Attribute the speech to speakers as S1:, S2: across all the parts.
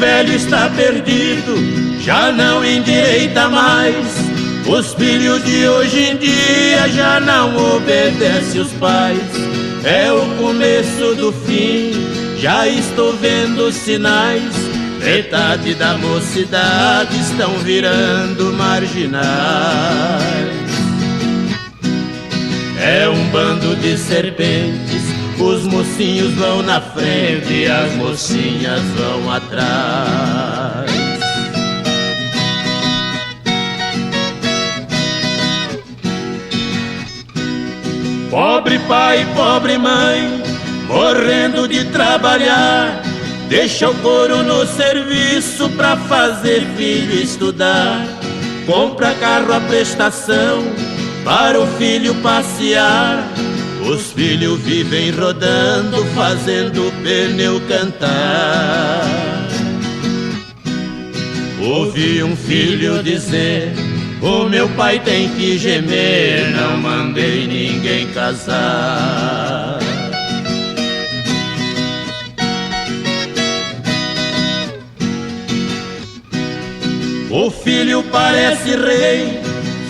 S1: velho está perdido, já não endireita mais. Os filhos de hoje em dia já não obedecem os pais. É o começo do fim, já estou vendo sinais. Metade da mocidade estão virando marginais. É um bando de serpentes, os mocinhos vão na frente e as mocinhas vão atrás. Pobre pai, pobre mãe, morrendo de trabalhar, deixa o couro no serviço pra fazer filho estudar. Compra carro à prestação para o filho passear. Os filhos vivem rodando, fazendo o pneu cantar. Ouvi um filho dizer: o meu pai tem que gemer, não mandei ninguém casar. O filho parece rei,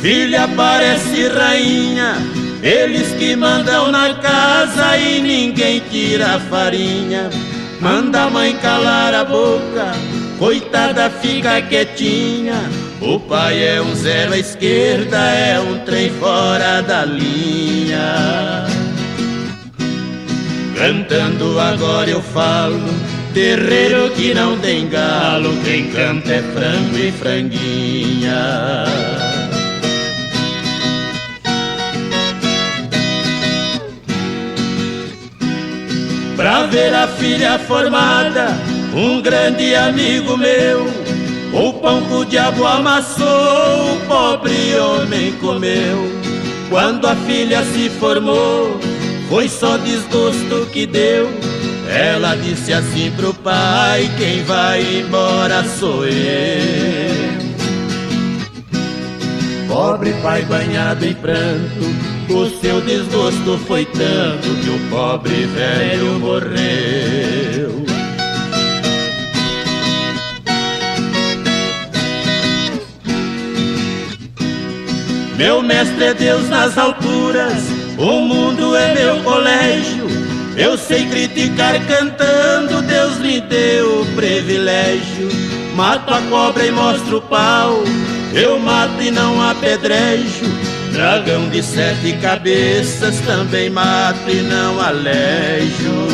S1: filha parece rainha, eles que mandam na casa e ninguém tira a farinha. Manda a mãe calar a boca, coitada fica quietinha. O pai é um zero à esquerda, é um trem fora da linha. Cantando agora eu falo, terreiro que não tem galo, quem canta é frango e franguinha. Pra ver a filha formada, um grande amigo meu, o pão que o diabo amassou, o pobre homem comeu. Quando a filha se formou, foi só desgosto que deu. Ela disse assim pro pai: quem vai embora sou eu. Pobre pai banhado em pranto, o seu desgosto foi tanto que o pobre velho morreu. Meu mestre é Deus nas alturas, o mundo é meu colégio. Eu sei criticar cantando, Deus me deu o privilégio. Mato a cobra e mostro o pau, eu mato e não apedrejo. Dragão de 7 cabeças também mato e não alejo.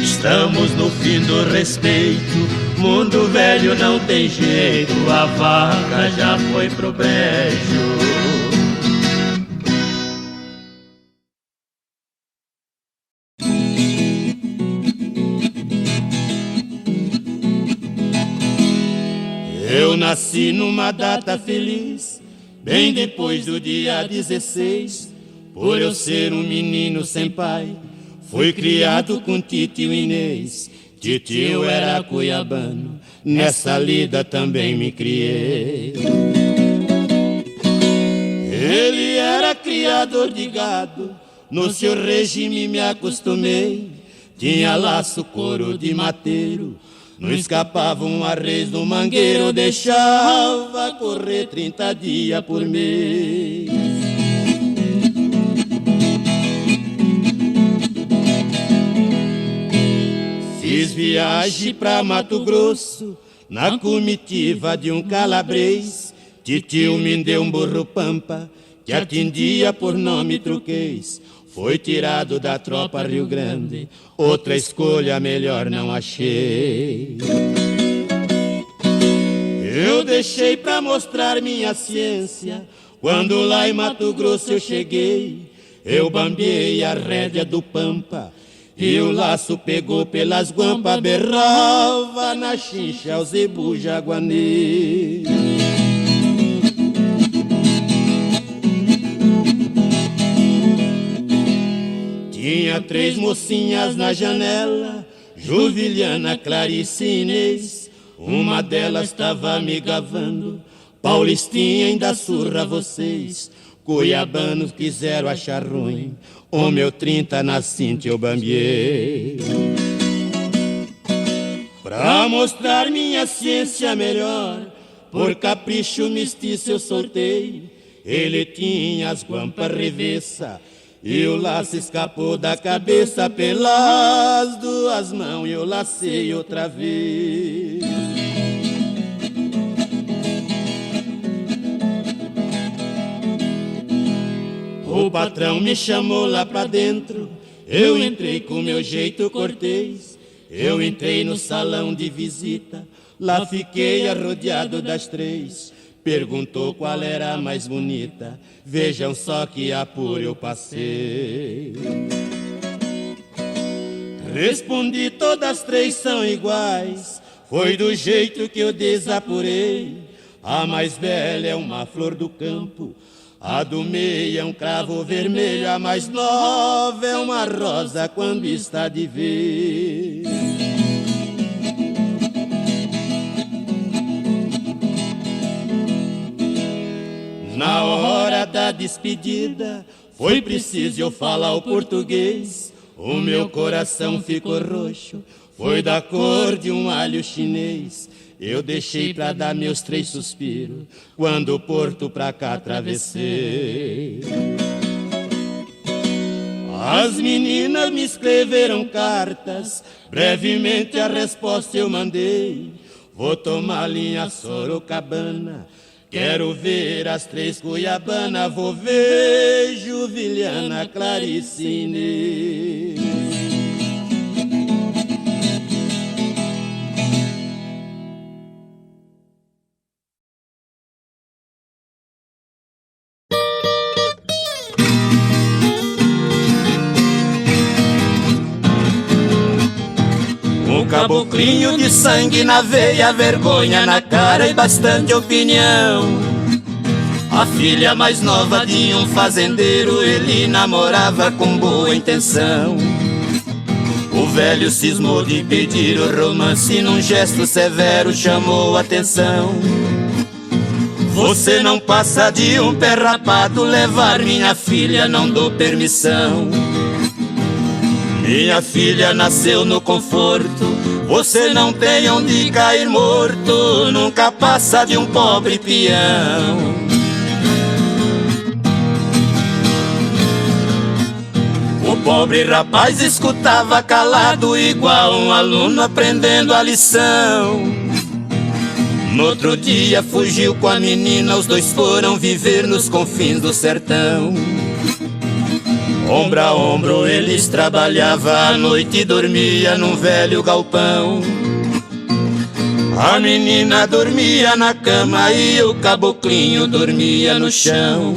S1: Estamos no fim do respeito, mundo velho não tem jeito, a vaca já foi pro brejo. Eu nasci numa data feliz, bem depois do dia 16. Por eu ser um menino sem pai, fui criado com titio Inês. Titio era cuiabano, nessa lida também me criei. Ele era criador de gado, no seu regime me acostumei. Tinha laço, couro de mateiro, não escapava um arreio do mangueiro, deixava correr 30 dias por mês. Fiz viagem pra Mato Grosso, na comitiva de um calabrês. Titio me deu um burro pampa, que atendia por nome truquês. Foi tirado da tropa Rio Grande, outra escolha melhor não achei. Eu deixei pra mostrar minha ciência, quando lá em Mato Grosso eu cheguei. Eu bambeei a rédea do pampa, e o laço pegou pelas guampas, berrava na chincha o zebu jaguanê. Tinha 3 mocinhas na janela, Juliana, Clarice e Inês. Uma delas estava me gavando, Paulistinha ainda surra vocês. Cuiabanos quiseram achar ruim, o meu 30 na cinta eu bambiei. Pra mostrar minha ciência melhor, por capricho mestiço eu soltei. Ele tinha as guampas revessa e o laço escapou da cabeça. Pelas duas mãos eu lacei outra vez. O patrão me chamou lá pra dentro, eu entrei com meu jeito cortês. Eu entrei no salão de visita, lá fiquei arrodeado das três. Perguntou qual era a mais bonita, vejam só que apuro eu passei. Respondi, todas três são iguais, foi do jeito que eu desapurei. A mais bela é uma flor do campo, a do meio é um cravo vermelho, a mais nova é uma rosa quando está de vez. Na hora da despedida, foi preciso eu falar o português. O meu coração ficou roxo, foi da cor de um alho chinês. Eu deixei pra dar meus 3 suspiros, quando o porto pra cá atravessei. As meninas me escreveram cartas, brevemente a resposta eu mandei. Vou tomar linha Sorocabana, quero ver as 3 Cuiabana, vou ver Juliana, Clarice e Inês. Caboclinho de sangue na veia, vergonha na cara e bastante opinião. A filha mais nova de um fazendeiro, ele namorava com boa intenção. O velho cismou de pedir o romance, num gesto severo chamou atenção. Você não passa de um pé rapado, levar minha filha não dou permissão. Minha filha nasceu no conforto, você não tem onde cair morto, nunca passa de um pobre peão. O pobre rapaz escutava calado, igual um aluno aprendendo a lição. No outro dia fugiu com a menina, os dois foram viver nos confins do sertão. Ombro a ombro eles trabalhavam, à noite dormia num velho galpão. A menina dormia na cama e o caboclinho dormia no chão.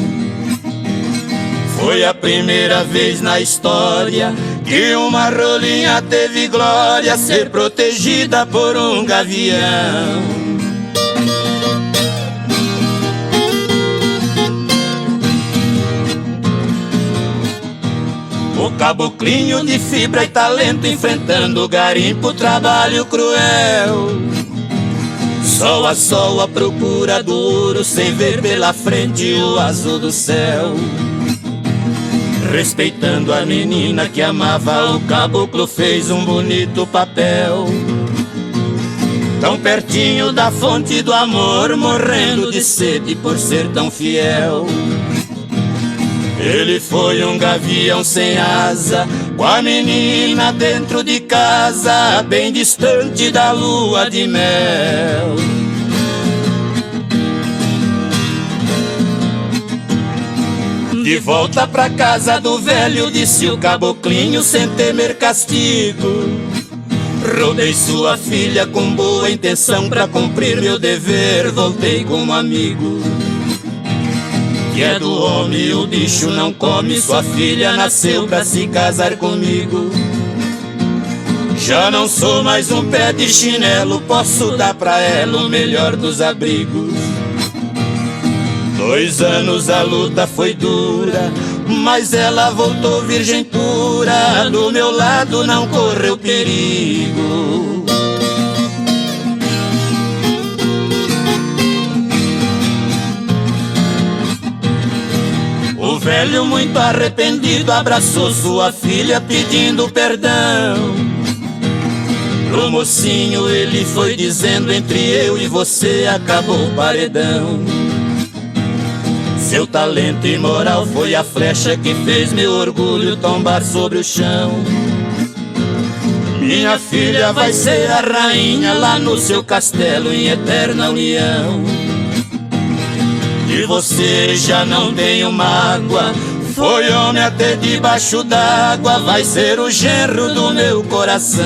S1: Foi a primeira vez na história que uma rolinha teve glória, ser protegida por um gavião. O caboclinho de fibra e talento, enfrentando o garimpo, trabalho cruel. Sol a sol à procura do ouro, sem ver pela frente o azul do céu. Respeitando a menina que amava, o caboclo fez um bonito papel. Tão pertinho da fonte do amor, morrendo de sede por ser tão fiel. Ele foi um gavião sem asa, com a menina dentro de casa, bem distante da lua de mel. De volta pra casa do velho, disse o caboclinho sem temer castigo. Roubei sua filha com boa intenção, pra cumprir meu dever voltei como amigo. Que é do homem o bicho não come, sua filha nasceu pra se casar comigo. Já não sou mais um pé de chinelo, posso dar pra ela o melhor dos abrigos. 2 anos a luta foi dura, mas ela voltou virgem pura, do meu lado não correu perigo. O velho, muito arrependido, abraçou sua filha pedindo perdão. Pro mocinho ele foi dizendo: entre eu e você acabou o paredão. Seu talento e moral foi a flecha que fez meu orgulho tombar sobre o chão. Minha filha vai ser a rainha lá no seu castelo em eterna união. De você já não tenho mágoa, foi homem até debaixo d'água, vai ser o genro do meu coração.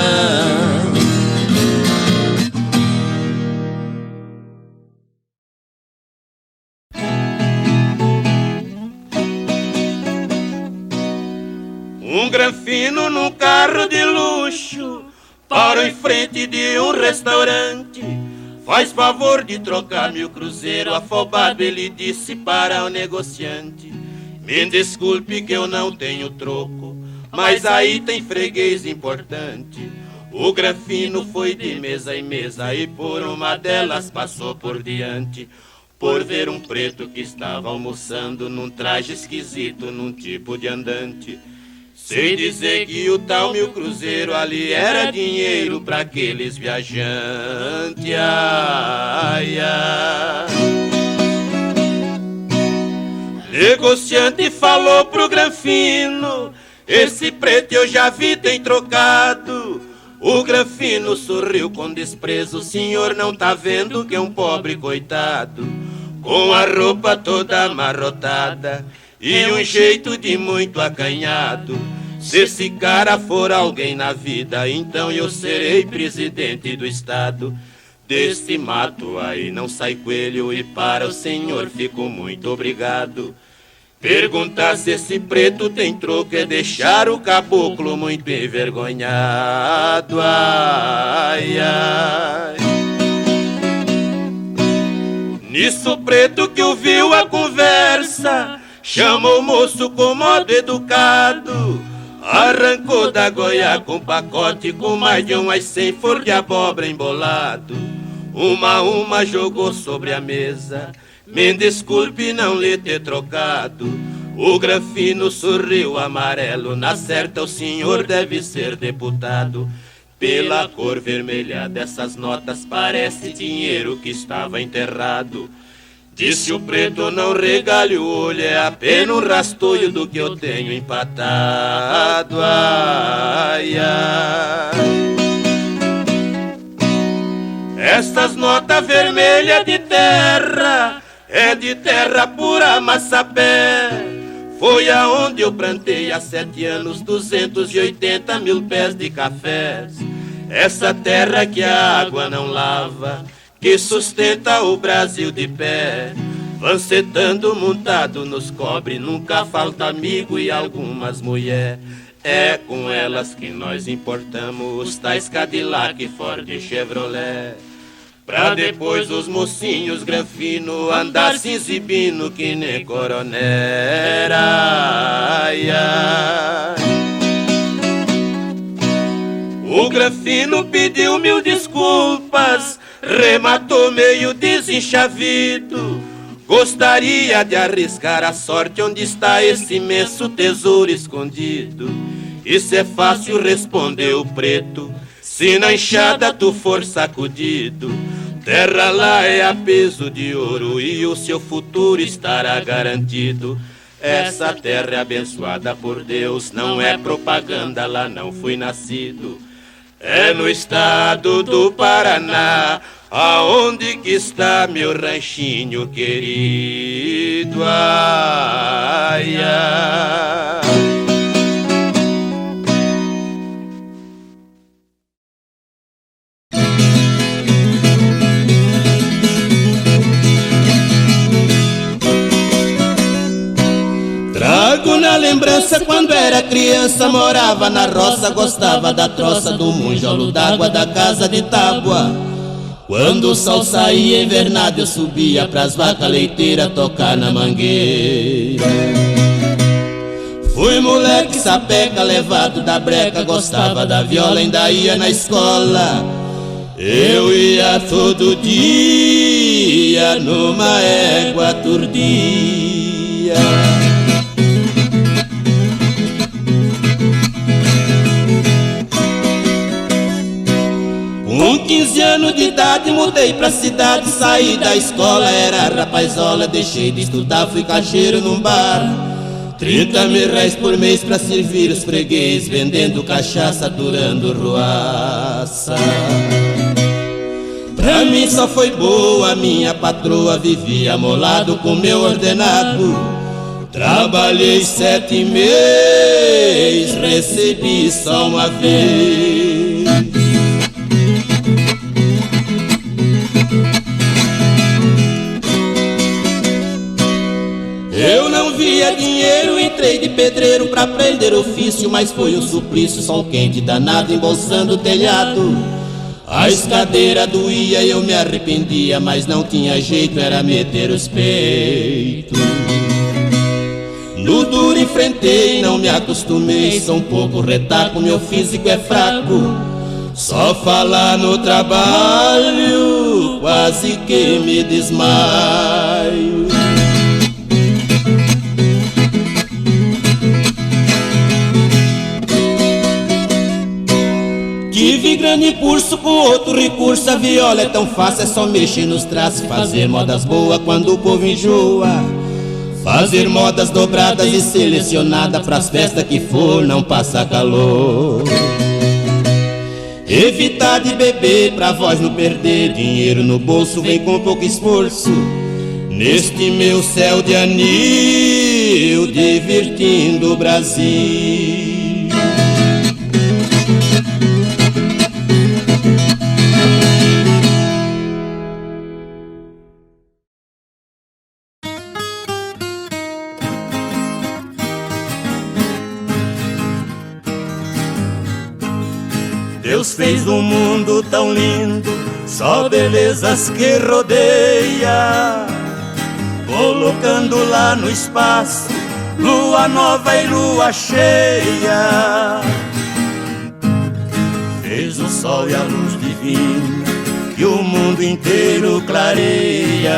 S1: Um granfino num carro de luxo parou em frente de um restaurante. Faz favor de trocar meu cruzeiro, afobado ele disse para o negociante. Me desculpe que eu não tenho troco, mas aí tem freguês importante. O granfino foi de mesa em mesa e por uma delas passou por diante, por ver um preto que estava almoçando num traje esquisito, num tipo de andante. Sei dizer que o tal meu cruzeiro ali era dinheiro pra aqueles viajantes. Ai, ai. Negociante falou pro granfino: esse preto eu já vi tem trocado. O granfino sorriu com desprezo: o senhor não tá vendo que é um pobre coitado, com a roupa toda amarrotada e um jeito de muito acanhado. Se esse cara for alguém na vida, então eu serei presidente do estado. Deste mato aí não sai coelho e para o senhor fico muito obrigado. Perguntar se esse preto tem troco é deixar o caboclo muito envergonhado. Ai, ai. Nisso o preto que ouviu a conversa chamou o moço com modo educado, arrancou da goia com pacote com mais de umas 100 flor de abóbora embolado. Uma a uma jogou sobre a mesa: me desculpe não lhe ter trocado. O granfino sorriu amarelo: na certa o senhor deve ser deputado. Pela cor vermelha dessas notas parece dinheiro que estava enterrado. Disse o preto: não regale o olho, é apenas um rastolho do que eu tenho empatado. Ai, ai. Estas notas vermelhas de terra é de terra pura massapé. Foi aonde eu plantei há 7 anos 280 mil pés de cafés. Essa terra que a água não lava, que sustenta o Brasil de pé. Vancetando montado nos cobre, nunca falta amigo e algumas mulher. É com elas que nós importamos os tais Cadillac, Ford e Chevrolet. Pra depois os mocinhos granfino andar se exibindo que nem coronel. Ai, ai. O granfino pediu 1000 desculpas, rematou meio desenchavido. Gostaria de arriscar a sorte onde está esse imenso tesouro escondido. Isso é fácil, respondeu o preto, se na enxada tu for sacudido. Terra lá é a peso de ouro e o seu futuro estará garantido. Essa terra é abençoada por Deus, não é propaganda, lá não fui nascido. É no estado do Paraná, aonde que está meu ranchinho querido. Ai, ai. Trago na lembrança quando era criança, morava na roça, gostava da troça do monjolo d'água da casa de tábua. Quando o sol saía invernado eu subia pras vacas leiteiras tocar na mangueira. Fui moleque sapeca, levado da breca, gostava da viola, ainda ia na escola. Eu ia todo dia numa égua turdia. idade mudei pra cidade, saí da escola, era rapazola, deixei de estudar, fui caixeiro num bar. 30 mil reais por mês pra servir os freguês, vendendo cachaça, durando ruaça. Pra mim só foi boa, minha patroa vivia amolado com meu ordenado. Trabalhei 7 meses, recebi só uma vez. Eu não via dinheiro, entrei de pedreiro pra aprender ofício, mas foi um suplício, sol quente danado embolsando o telhado. A escadeira doía, eu me arrependia, mas não tinha jeito, era meter os peitos. No duro enfrentei, não me acostumei, sou um pouco retaco, meu físico é fraco. Só falar no trabalho, quase que me desmaio. Tive grande impulso com outro recurso, a viola é tão fácil, é só mexer nos traços, fazer modas boas quando o povo enjoa. Fazer modas dobradas e selecionadas pras festas que for, não passa calor. Evitar de beber pra voz não perder, dinheiro no bolso vem com pouco esforço. Neste meu céu de anil, divertindo o Brasil. Deus fez um mundo tão lindo, só belezas que rodeia, colocando lá no espaço lua nova e lua cheia. Fez o sol e a luz divina que o mundo inteiro clareia.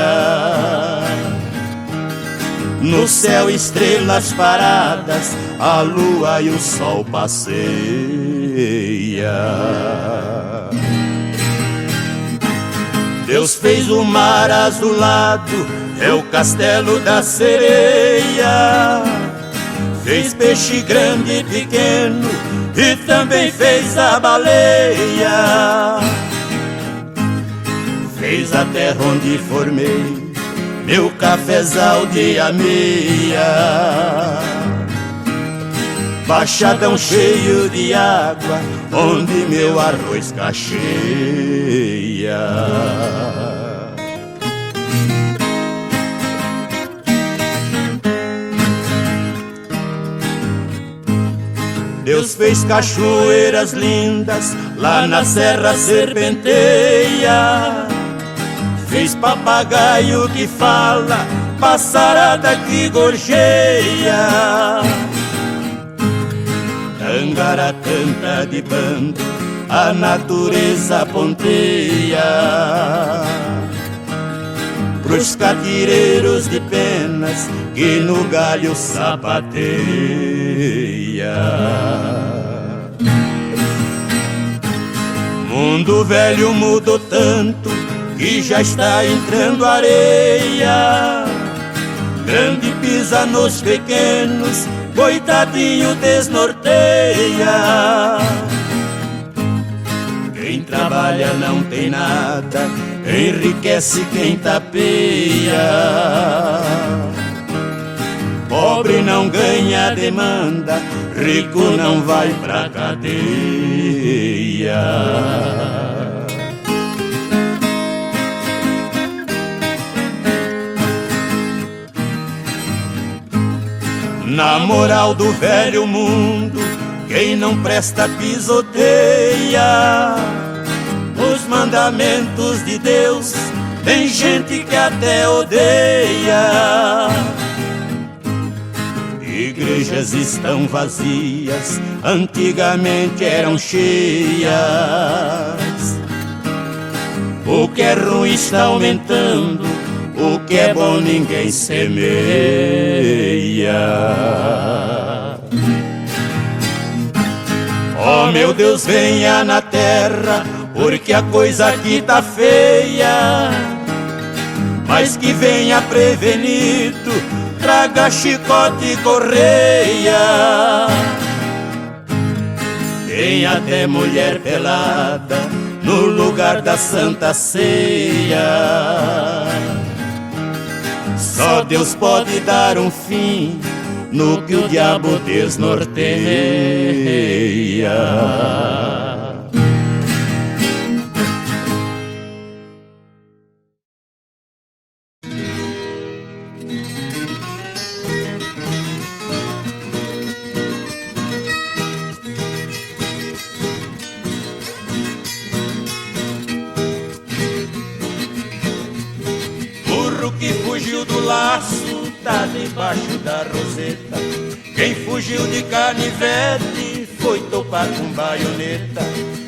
S1: No céu estrelas paradas, a lua e o sol passeia. Deus fez o mar azulado, é o castelo da sereia. Fez peixe grande e pequeno e também fez a baleia. Fez a terra onde formei meu cafezal de ameia. Baixadão cheio de água, onde meu arroz cacheia. Deus fez cachoeiras lindas, lá na serra serpenteia. Fez papagaio que fala, passarada que gorjeia. Tangará canta de bando, a natureza ponteia. Pros catireiros de penas que no galho sapateia. Mundo velho mudou tanto que já está entrando areia. Grande pisa nos pequenos, coitadinho desnorteia. Quem trabalha não tem nada, enriquece quem tapeia. Pobre não ganha demanda, rico não vai pra cadeia. Na moral do velho mundo, quem não presta pisoteia. Os mandamentos de Deus, tem gente que até odeia. Igrejas estão vazias, antigamente eram cheias. O que é ruim está aumentando, o que é bom ninguém semeia. Oh meu Deus, venha na terra porque a coisa aqui tá feia. Mas que venha prevenido, traga chicote e correia. Tem até mulher pelada no lugar da Santa Ceia. Só Deus pode dar um fim no que o diabo desnorteia. Que fugiu do laço tá debaixo da roseta. Quem fugiu de canivete foi topar com baioneta.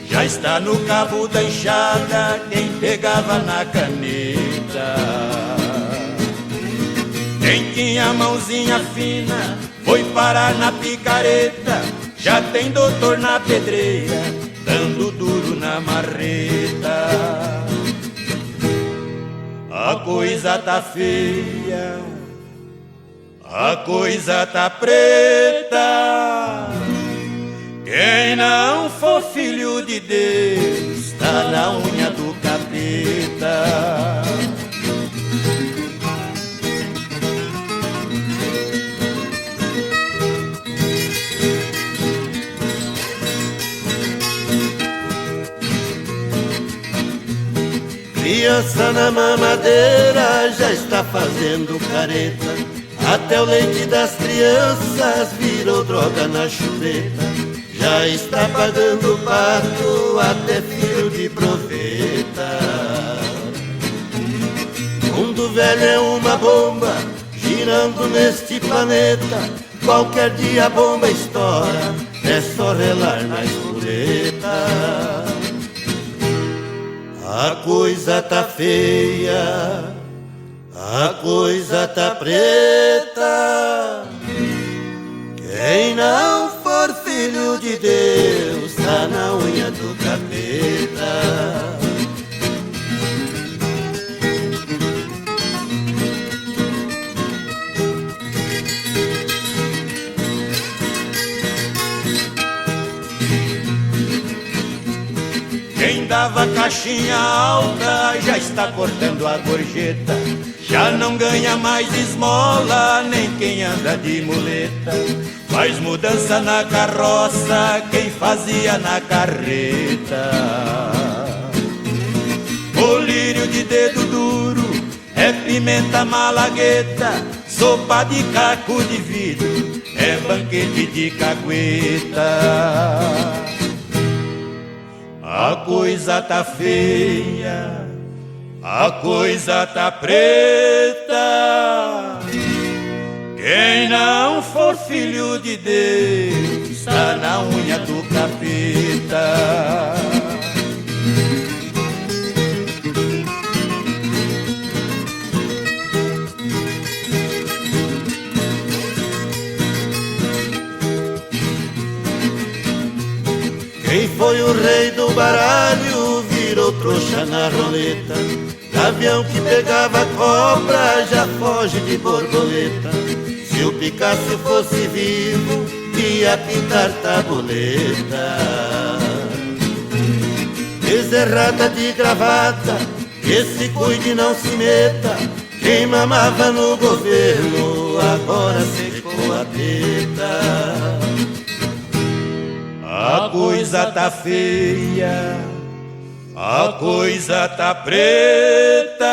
S1: Já está no cabo da enxada quem pegava na caneta. Quem tinha mãozinha fina foi parar na picareta. Já tem doutor na pedreira dando duro na marreta. A coisa tá feia, a coisa tá preta. Quem não for filho de Deus tá na unha do capeta.
S2: Criança na mamadeira já está fazendo careta. Até o leite das crianças virou droga na chupeta. Já está pagando pato até filho de profeta. Mundo velho é uma bomba girando neste planeta. Qualquer dia a bomba estoura, é só relar na espoleta. A coisa tá feia, a coisa tá preta. Quem não for filho de Deus tá na unha do capeta.
S1: Quem dava caixinha alta já está cortando a gorjeta. Já não ganha mais esmola nem quem anda de muleta. Faz mudança na carroça quem fazia na carreta. Colírio de dedo duro é pimenta malagueta. Sopa de caco de vidro é banquete de cagueta. A coisa tá feia, a coisa tá preta. Quem não for filho de Deus tá na unha do capeta.
S2: Quem foi o rei do baralho virou trouxa na roleta. Gavião que pegava cobra já foge de borboleta. Se o Picasso fosse vivo ia pintar tabuleta. Bezerrada de gravata, que se cuide e não se meta. Quem mamava no governo agora secou a teta.
S1: A coisa tá feia, a coisa tá preta.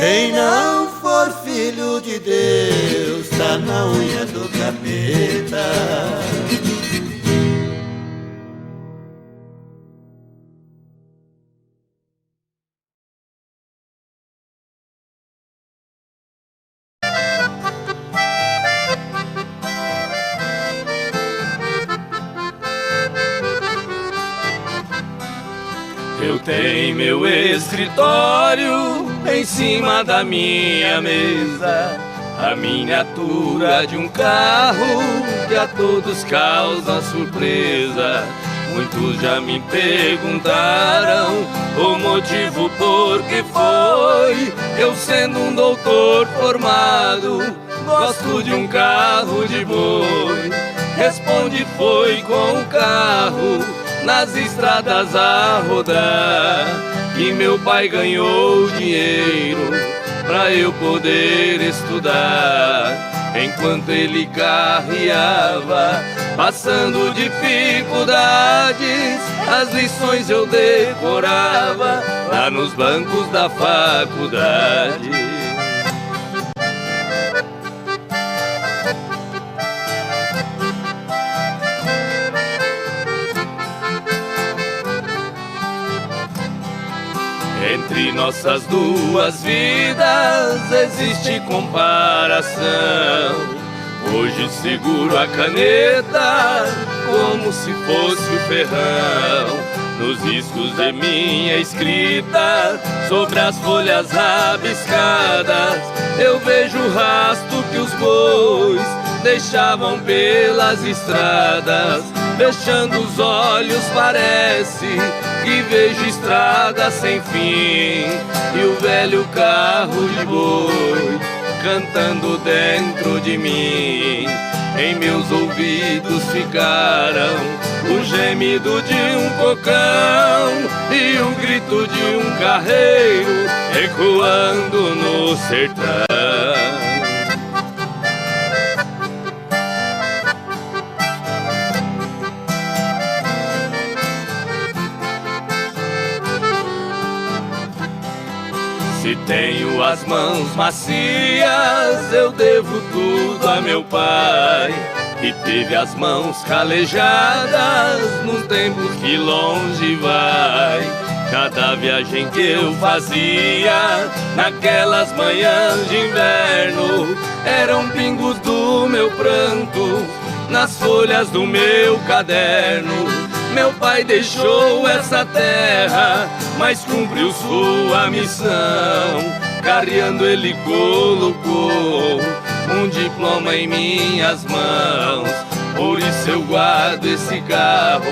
S2: Quem não for filho de Deus tá na unha do capeta.
S3: Eu tenho meu escritório em cima da minha mesa, a miniatura de um carro que a todos causa surpresa. Muitos já me perguntaram o motivo por que foi. Eu sendo um doutor formado, gosto de um carro de boi. Responde, foi com o carro nas estradas a rodar, e meu pai ganhou dinheiro pra eu poder estudar. Enquanto ele carreava, passando dificuldades, as lições eu decorava lá nos bancos da faculdade. Entre nossas duas vidas existe comparação. Hoje seguro a caneta como se fosse o ferrão nos riscos de minha escrita. Sobre as folhas rabiscadas eu vejo o rastro que os bois deixavam pelas estradas. Fechando os olhos parece que vejo estrada sem fim, e o velho carro de boi cantando dentro de mim. Em meus ouvidos ficaram o gemido de um cocão e o grito de um carreiro ecoando no sertão. Se tenho as mãos macias, eu devo tudo a meu pai, que teve as mãos calejadas nos tempos que longe vai. Cada viagem que eu fazia naquelas manhãs de inverno eram pingos do meu pranto nas folhas do meu caderno. Meu pai deixou essa terra, mas cumpriu sua missão. Carreando ele colocou um diploma em minhas mãos. Por isso eu guardo esse carro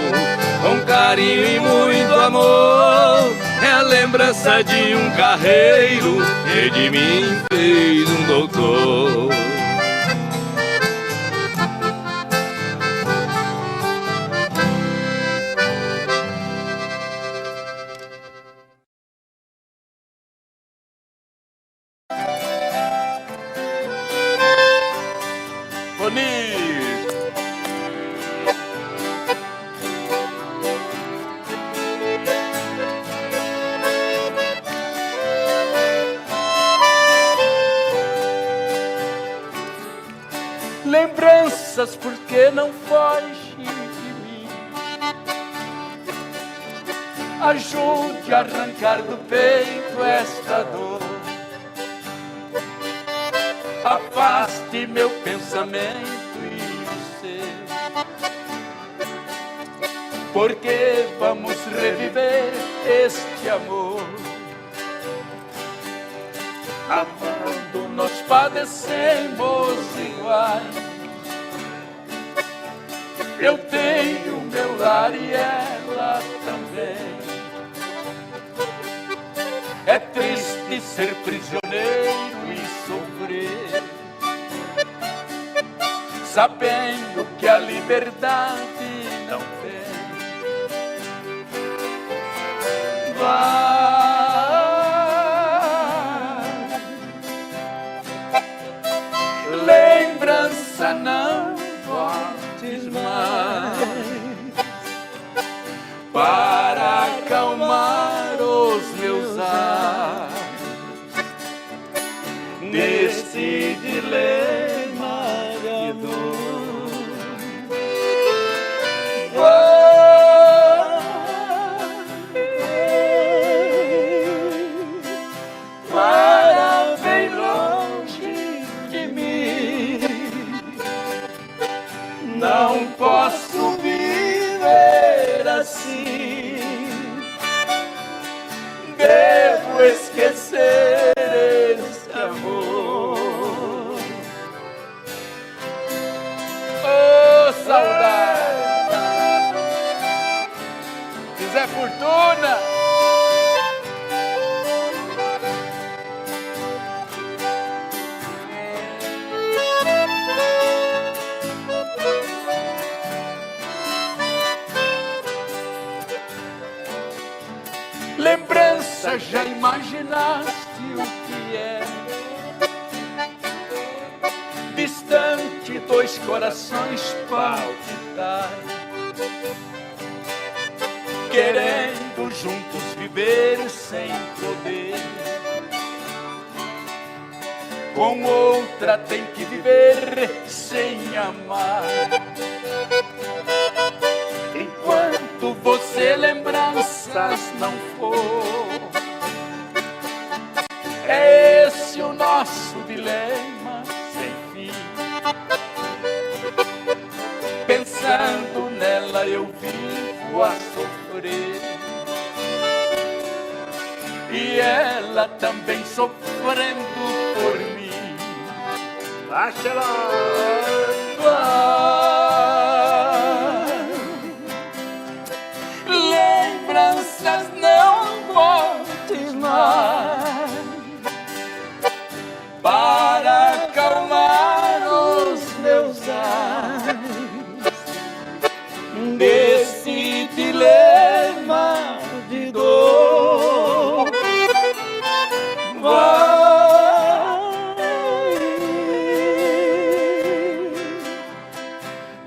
S3: com carinho e muito amor. É a lembrança de um carreiro que de mim fez um doutor.
S4: Lembranças, porque não foge de mim. Ajude a arrancar do peito esta dor. Afaste meu pensamento e o seu, porque vamos reviver este amor. Amando nós padecemos iguais. Eu tenho meu lar e ela também. É triste ser prisioneiro e sofrer, sabendo que a liberdade não tem. Vai, lembrança, não voltes mais, para acalmar os meus ais neste dilema de dor. Para bem longe de mim, não posso viver assim. Devo esquecer esse amor. Oh, saudade! imaginaste o que é. Distante, dois corações palpitar, querendo juntos viver sem poder. Com outra tem que viver sem amar. Enquanto você lembranças não for, é esse o nosso dilema sem fim. Pensando nela eu vivo a sofrer, e ela também sofrendo por mim. Lembranças não voltes mais, para acalmar os meus ais desse dilema de dor.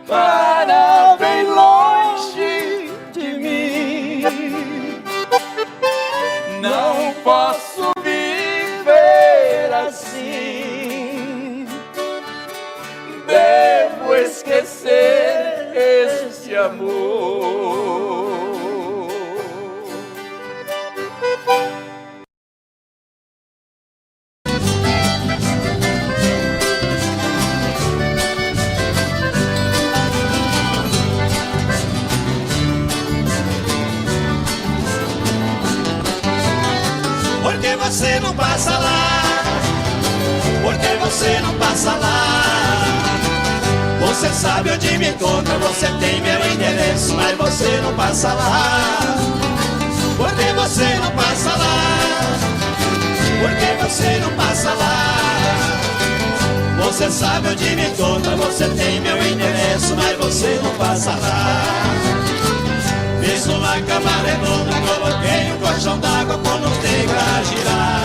S4: Para bem longe de mim, não posso viver assim. Devo esquecer este amor.
S2: Por que você não passa lá? Por que você não passa lá? Você sabe onde me encontra, você tem meu endereço, mas você não passa lá. Por que você não passa lá? Por que você não passa lá? Você sabe onde me encontra, você tem meu endereço, mas você não passa lá. Fiz uma cama redonda, coloquei um colchão d'água com luz de pra girar.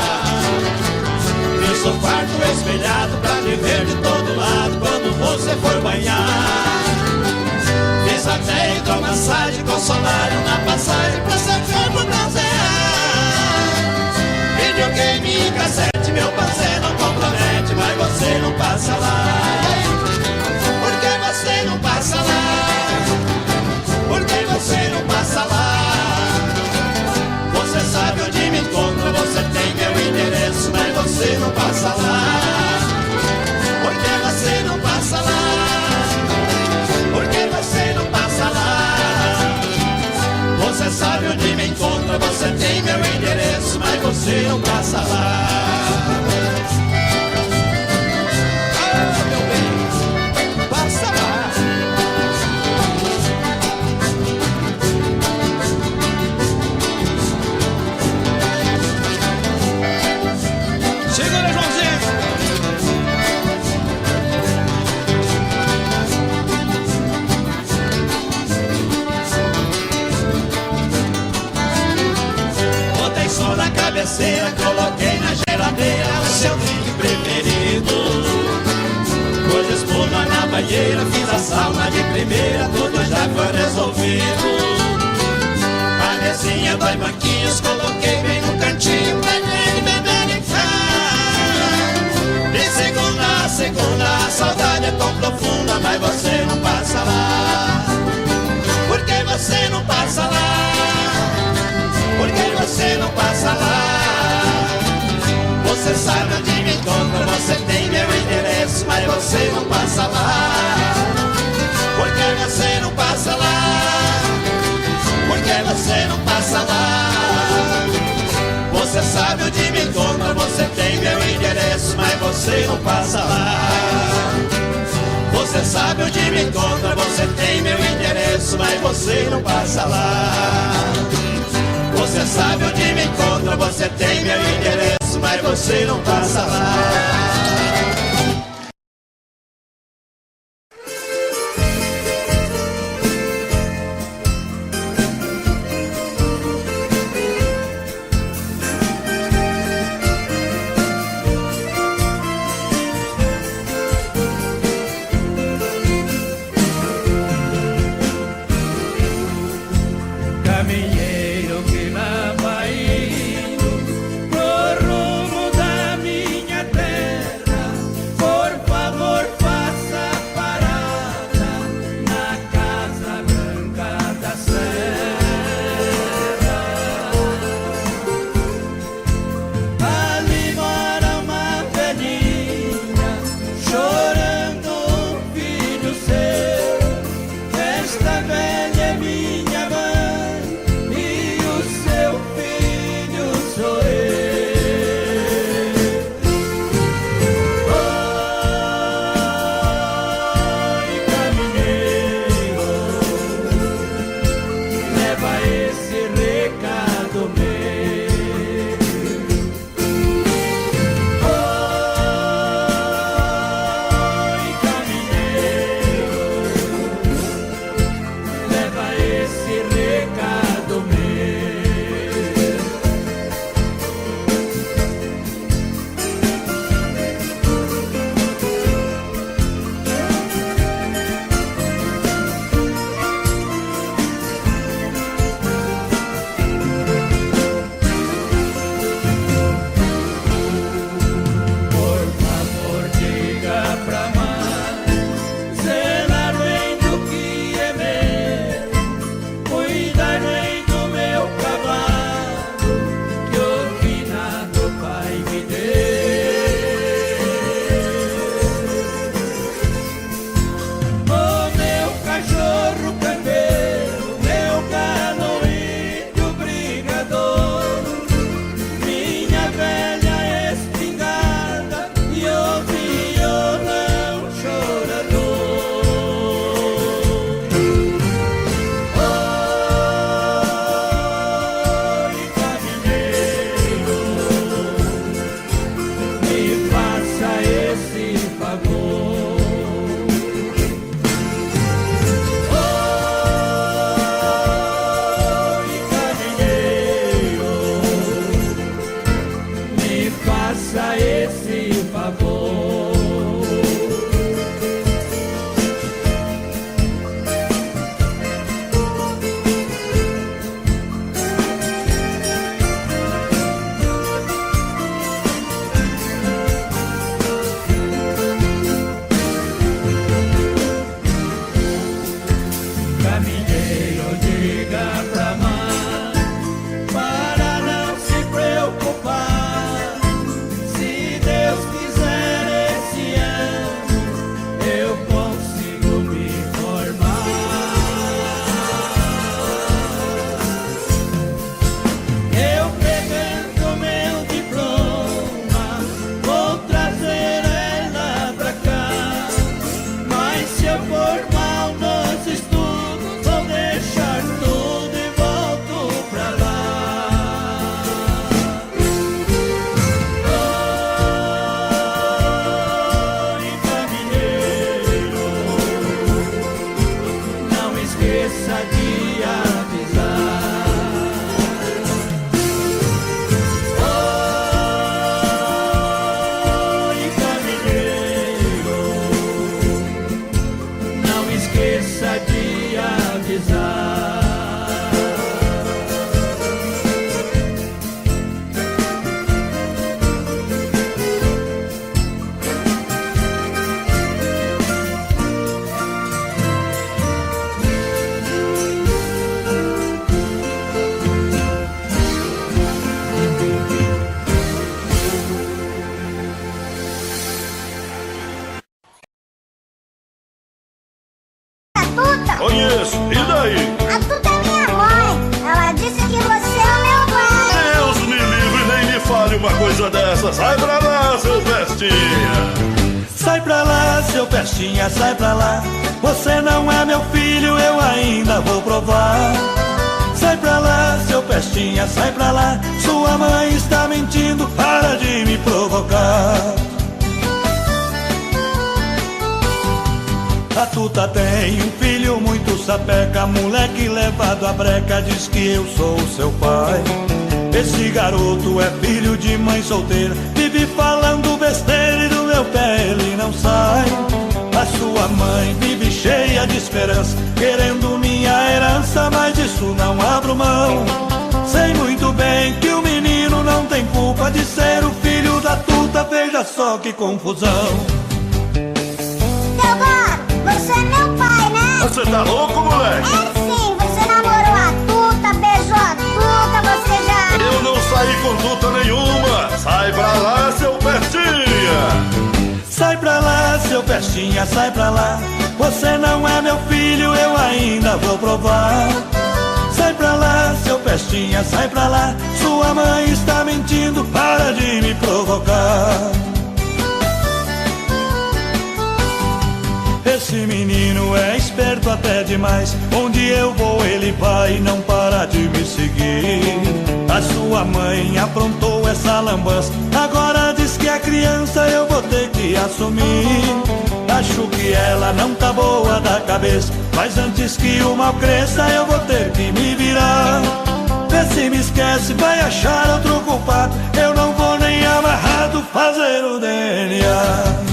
S2: Fiz o quarto espelhado pra me ver de todo lado quando você for banhar. Fiz até hidromassagem com solário na passagem pra seu corpo bronzear. Videogame e cassete, meu parceiro não compromete, mas você não passa lá. Por que você não passa lá? Por que você não passa lá? Você sabe onde me encontra, você tem meu endereço, mas você não passa lá. Por que você não passa lá? Por que você não passa lá? Você sabe onde me encontra, você tem meu endereço, mas você não passa lá. Ah, meu bem, passa lá.
S1: Segura, Joãozinho!
S2: Botei sol na cabeceira, coloquei na geladeira o seu drink preferido. Pus espuma na banheira, fiz a sauna de primeira, tudo já foi resolvido. A mesinha, 2 banquinhos, coloquei bem no cantinho, beber e beber e de segunda a segunda, a saudade é tão profunda, mas você não passa lá. Por que você não passa lá? Por que você não passa lá? Você sabe onde me encontra, você tem meu endereço, mas você não passa lá. Por que você não passa lá? Por que você não passa lá? Você sabe onde me encontra, você tem meu endereço, mas você não passa lá. Você sabe onde me encontra, você tem meu endereço, mas você não passa lá. Você sabe onde me encontra, você tem meu endereço, mas você não passa lá.
S5: Tuta?
S6: Conheço, e daí?
S5: A Tuta é minha mãe. Ela disse que você é o meu pai.
S6: Deus me livre, nem me fale uma coisa dessa. Sai pra lá, seu Pestinha.
S2: Sai pra lá, seu Pestinha, sai pra lá. Você não é meu filho, eu ainda vou provar. Sai pra lá, seu Pestinha, sai pra lá. Sua mãe está mentindo, para de me provocar. A Tuta tem um filho muito sapeca, moleque levado à breca, diz que eu sou seu pai. Esse garoto é filho de mãe solteira, vive falando besteira e do meu pé ele não sai. A sua mãe vive cheia de esperança, querendo minha herança, mas disso não abro mão. Sei muito bem que o menino não tem culpa de ser o filho da Tuta, veja só que confusão.
S5: Teodoro, você é meu pai, né?
S6: Você tá louco, moleque?
S5: É sim, você namorou a Tuta, beijou a Tuta, você já...
S6: Eu não saí com Tuta nenhuma. Sai pra lá, seu Pestinha.
S2: Sai pra lá, seu Pestinha, sai pra lá. Você não é meu filho, eu ainda vou provar. Sai pra lá, seu Pestinha, sai pra lá. Sua mãe está mentindo, para de me provocar. Esse menino é esperto até demais. Onde eu vou ele vai e não para de me seguir. A sua mãe aprontou essa lambança, agora diz que é criança, eu vou ter que assumir. Acho que ela não tá boa da cabeça, mas antes que o mal cresça eu vou ter que me virar. Vê se me esquece, vai achar outro culpado. Eu não vou nem amarrado fazer o DNA.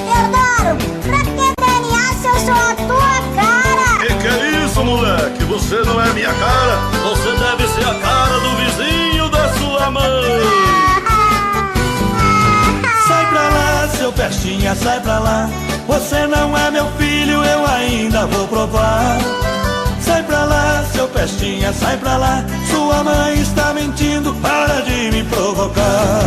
S5: Teodoro, pra que DNA se eu sou a tua cara?
S6: Que é isso, moleque? Você não é minha cara. Você deve ser a cara do vizinho da sua mãe.
S2: Sai pra lá, seu Pestinha, sai pra lá. Você não é meu filho, eu ainda vou provar. Sai pra lá, seu Pestinha, sai pra lá. Sua mãe está mentindo, para de me provocar.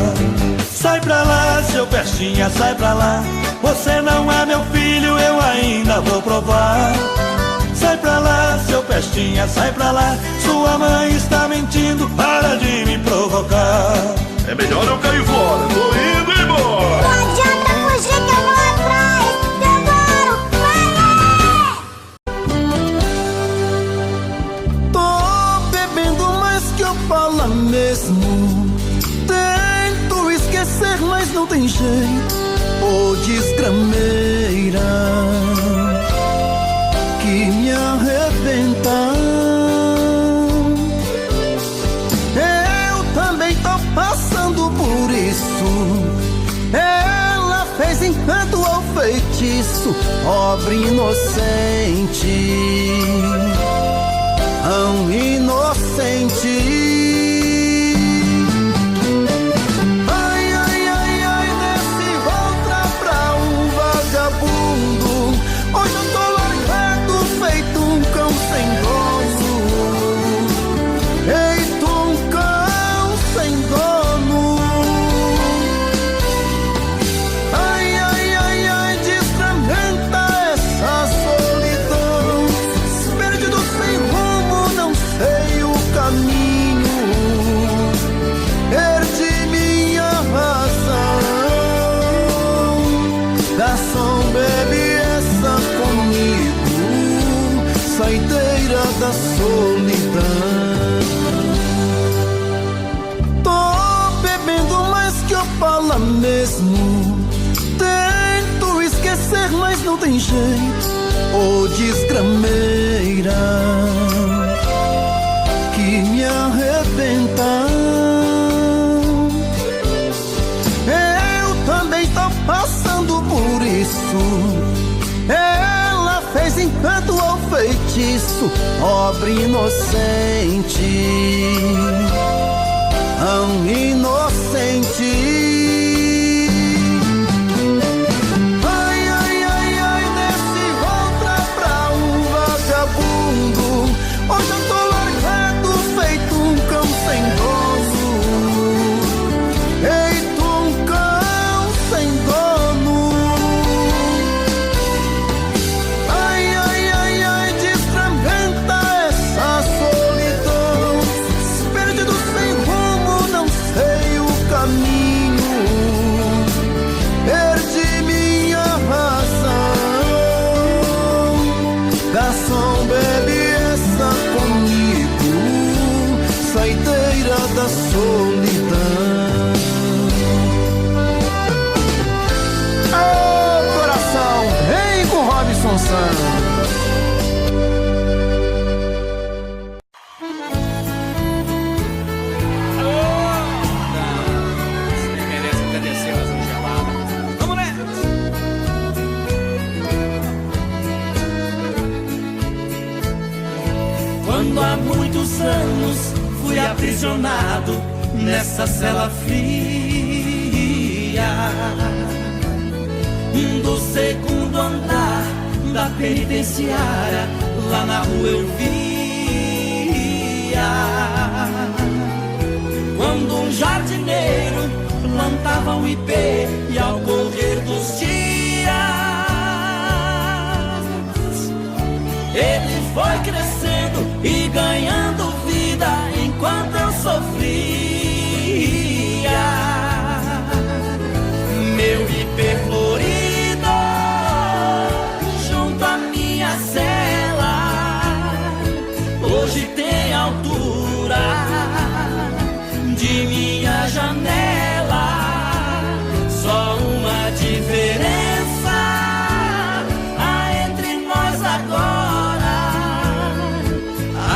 S2: Sai pra lá, seu Pestinha, sai pra lá. Você não é meu filho, eu ainda vou provar. Sai pra lá, seu Pestinha, sai pra lá. Sua mãe está mentindo, para de me provocar.
S6: É melhor eu cair fora, tô indo embora.
S5: Não adianta fugir que eu vou atrás. Teodoro, vai!
S7: Tô bebendo mais que eu falo mesmo. Tento esquecer, mas não tem jeito. Ô desgrameira que me arrebenta. Eu também tô passando por isso. Ela fez encanto ao feitiço, pobre inocente, tão inocente. Hoje eu tô largado, feito um cão sem dono. Feito um cão sem dono. Ai, ai, ai, ai, desfragmenta essa solidão. Perdido sem rumo, não sei o caminho. Perdi minha razão. Garçom, bebe essa comigo, saideira da solidão. Tô bebendo mais que eu falo mesmo. Tento esquecer, mas não tem jeito. Ô desgrameira que me arrebenta. Eu também tô passando por isso. Ela fez encanto ao feitiço, pobre inocente, tão inocente. Ai, ai, ai, ai, desce outra pra um vagabundo. Hoje eu tô largado, feito um cão sem dono. Feito um cão sem dono. Ai, quando há muitos anos fui aprisionado nessa cela fria do segundo andar da penitenciária. Lá na rua eu via quando um jardineiro plantava um ipê, e ao correr dos dias ele foi crescendo e ganhando vida enquanto eu sofria. Meu ipê florido junto à minha cela hoje tem altura de minha janela. Só uma diferença há entre nós agora: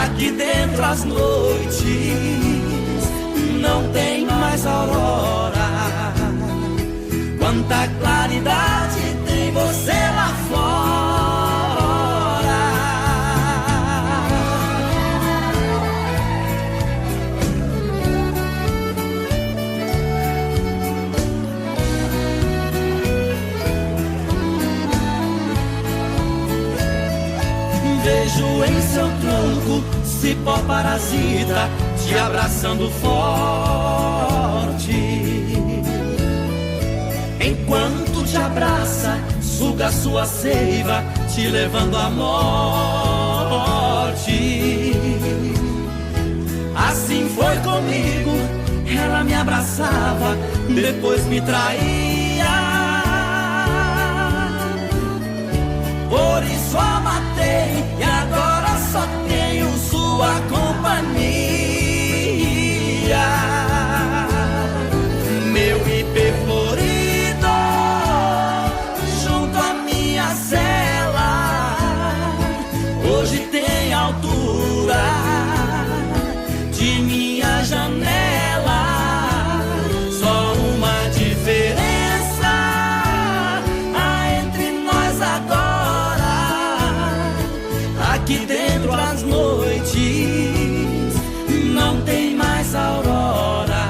S7: aqui dentro as noites não tem mais aurora. Quanta claridade tem você lá fora. Vejo em seu tronco cipó parasita te abraçando forte. Enquanto te abraça, suga sua seiva, te levando à morte. Assim foi comigo, ela me abraçava, depois me traía. Por isso a matei e agora só tenho sua companhia. Meu ipê florido junto à minha cela hoje tem altura de minha janela. Só uma diferença há entre nós agora: aqui dentro as noites não tem mais aurora.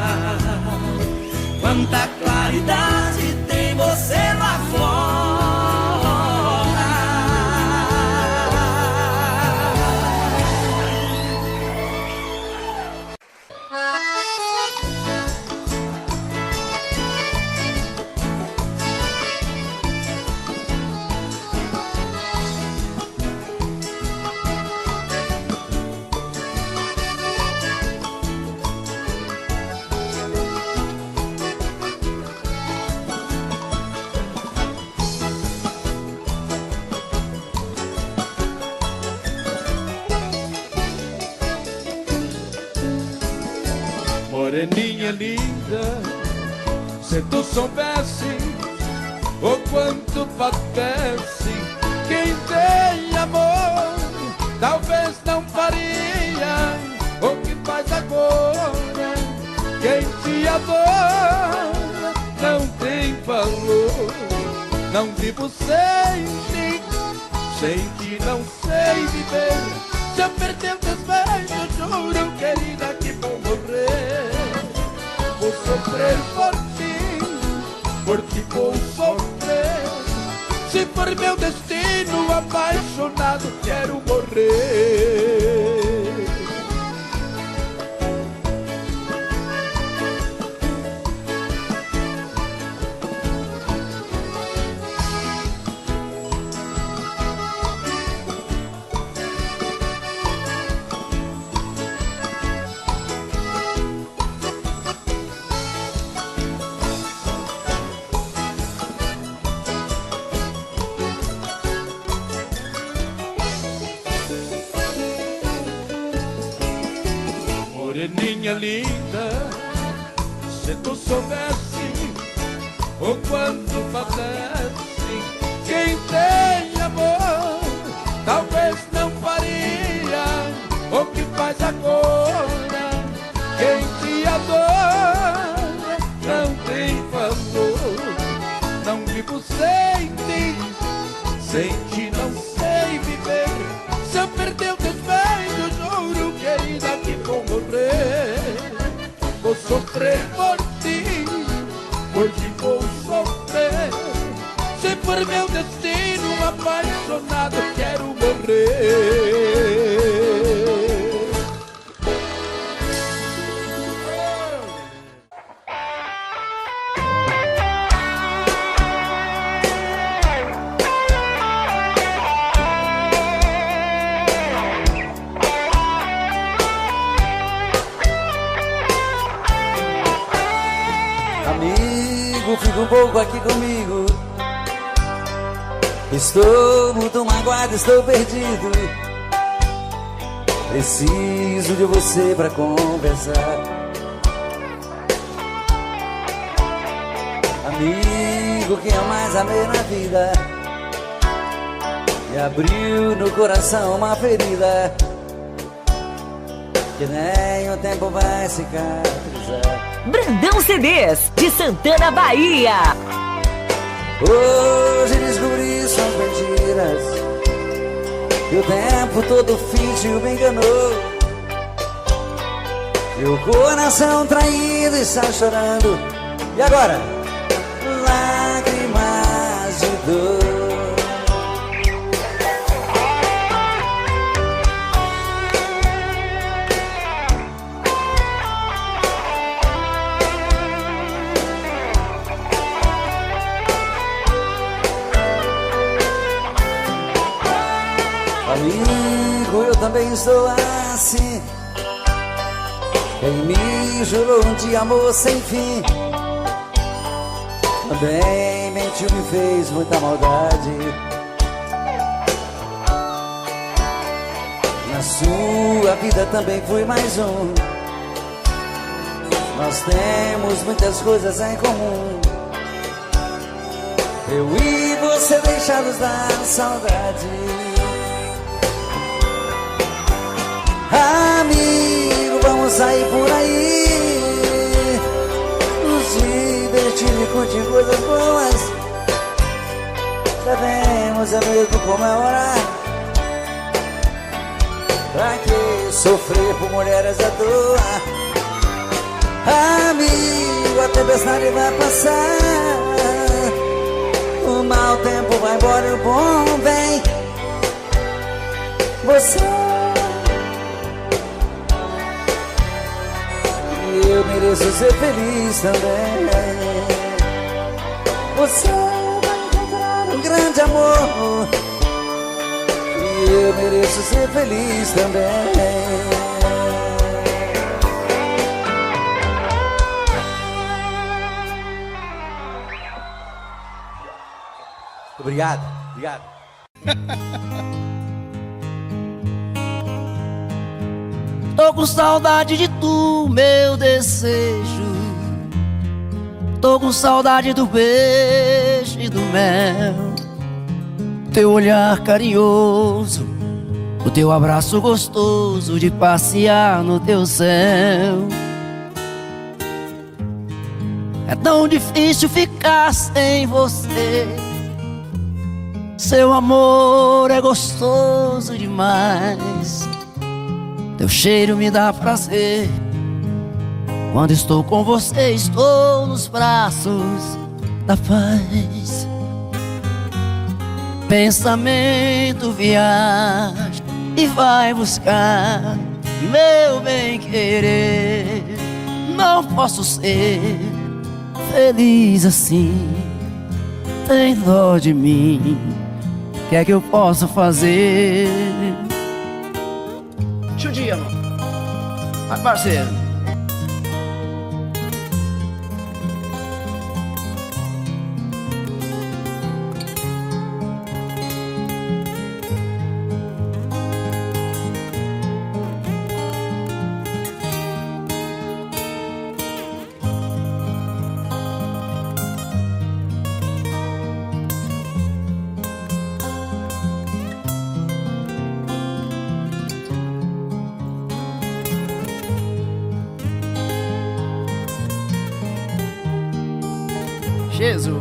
S7: Quanta claridade tem você lá fora.
S3: Moreninha linda, se tu soubesse o quanto padece quem tem amor, talvez não faria o que faz agora. Quem te adora não tem valor. Não vivo sem ti, sem ti não sei viver. Se eu perder o desvejo, juro, querida, que vou morrer. Vou sofrer por ti vou sofrer. Se for meu destino, apaixonado, quero morrer. Moreninha linda, se tu soubesse o quanto padece quem tem amor, talvez não faria o que faz agora. Quem te adora não tem valor. Não vivo sem ti, sem ti não sei viver. Se eu perder o desvejo, juro,
S4: sofrer por ti. Hoje vou sofrer. Se for meu destino, apaixonado quero morrer.
S8: Amigo, fica um pouco aqui comigo. Estou muito magoado, estou perdido. Preciso de você pra conversar. Amigo que eu mais amei na vida, e abriu no coração uma ferida que nem o tempo vai cicatrizar.
S9: Brandão CDs, de Santana, Bahia.
S8: Hoje descobri suas mentiras, que o tempo todo fingiu, me enganou. Meu coração traído está chorando. E agora? Lágrimas de dor. Amigo, eu também estou assim. Quem me jurou de amor sem fim também mentiu, me fez muita maldade. Na sua vida também fui mais um. Nós temos muitas coisas em comum. Eu e você deixados da saudade. Amigo, vamos sair por aí, nos divertir e curtir coisas boas. Devemos é mesmo comemorar. Pra que sofrer por mulheres à toa? Amigo, a tempestade vai passar, o mau tempo vai embora e o bom vem. Você, eu mereço ser feliz também. Você vai encontrar um grande amor, e eu mereço ser feliz também. Obrigado, obrigado.
S10: Tô com saudade de tu, meu desejo. Tô com saudade do beijo e do mel, teu olhar carinhoso, o teu abraço gostoso de passear no teu céu. É tão difícil ficar sem você, seu amor é gostoso demais. Teu cheiro me dá prazer, quando estou com você estou nos braços da paz. Pensamento viaja e vai buscar meu bem-querer. Não posso ser feliz assim, tem dó de mim, o que é que eu posso fazer? Chudia, mano. Vai, parceiro. Jesus.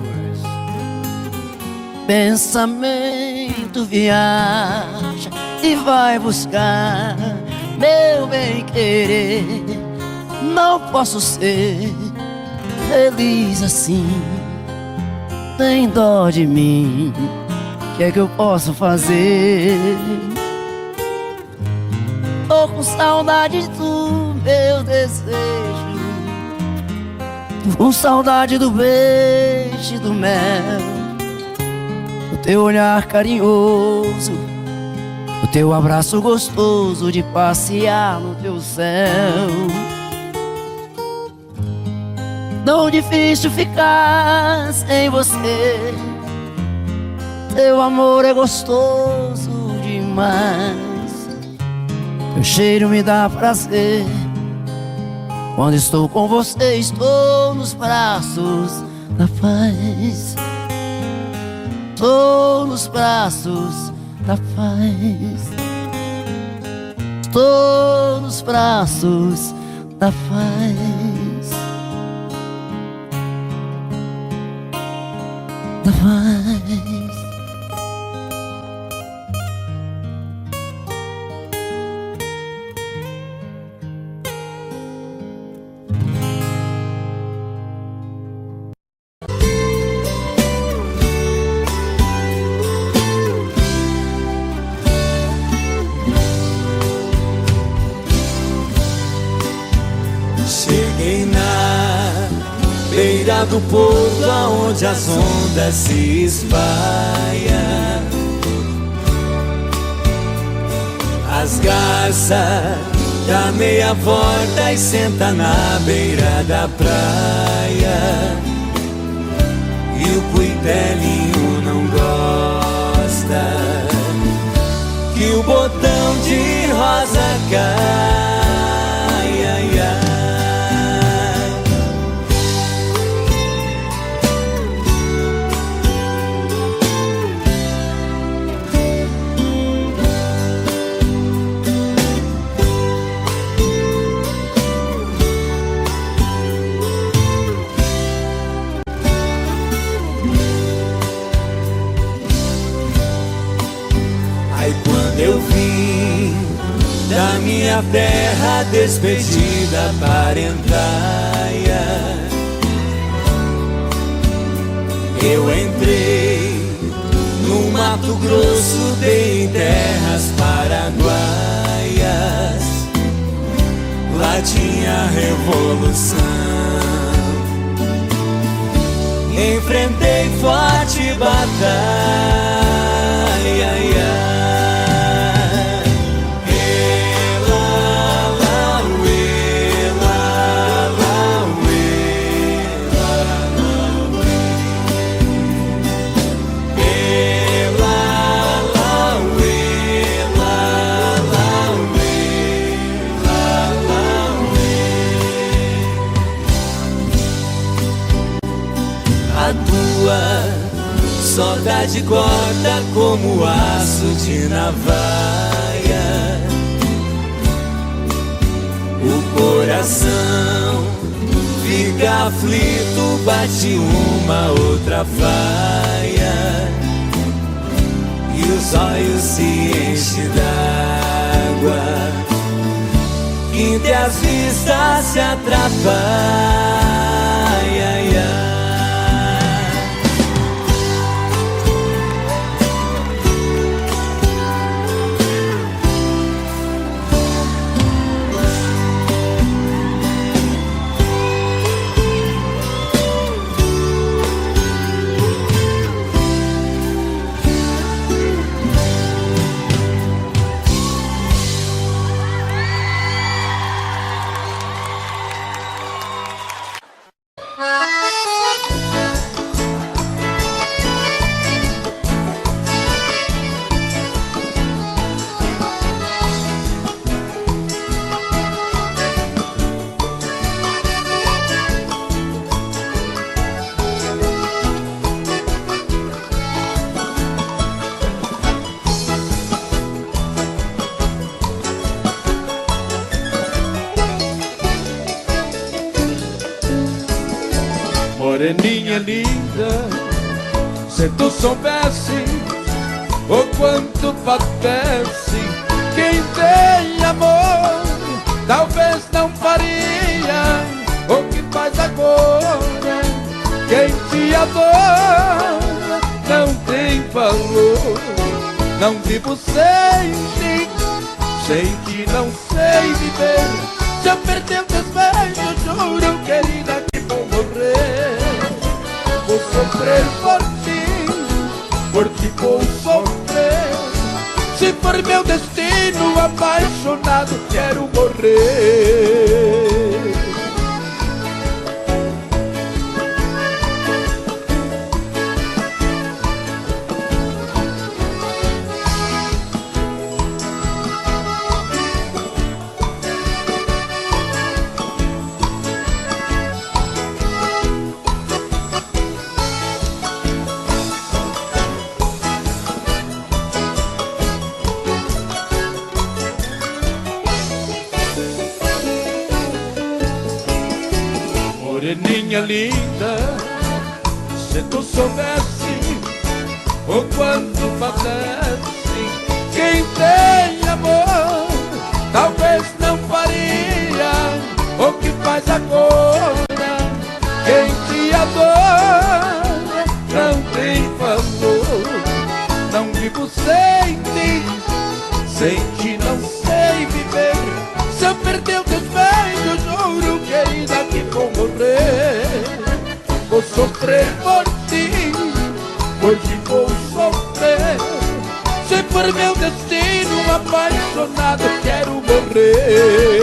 S10: Pensamento viaja e vai buscar meu bem-querer. não posso ser feliz assim. Tem dó de mim, o que é que eu posso fazer? Tô com saudade do meu desejo, tô com saudade do beijo e do mel, do teu olhar carinhoso, do teu abraço gostoso de passear no teu céu. Tão difícil ficar sem você, teu amor é gostoso demais, teu cheiro me dá prazer. Quando estou com você, estou nos braços da paz. Estou nos braços da paz. Estou nos braços da paz. Da paz.
S11: Cheguei na beira do porto, aonde as ondas se espalham. As garças dá meia volta e senta na beira da praia. E o cuitelinho não gosta que o botão de rosa cai. Ai, ai. Eu vim da minha terra despedida parentalha. Eu entrei no Mato Grosso, dei em terras paraguaias. Lá tinha revolução. Enfrentei forte batalha. Saudade corta como aço de navalha. O coração fica aflito, bate uma outra faia. E os olhos se enchem d'água, entre as vistas se atrapalha.
S4: Moreninha linda, se tu soubesse o quanto padece quem tem amor talvez não faria o que faz agora. Quem te adora não tem valor. Não vivo sem ti, sem ti não sei viver. Se eu perder o desvejo, juro, querida, que vou morrer. Vou sofrer por ti vou sofrer. Se for meu destino, apaixonado, quero morrer. Moreninha linda, se tu soubesse o quanto padece quem tem amor, talvez não faria o que faz agora. Quem te adora não tem valor. Não vivo sem ti, sem ti não sei viver. Se eu perder o desvejo, juro, querida, que vou morrer. Vou sofrer por ti vou sofrer. Se for meu destino, apaixonado, quero morrer.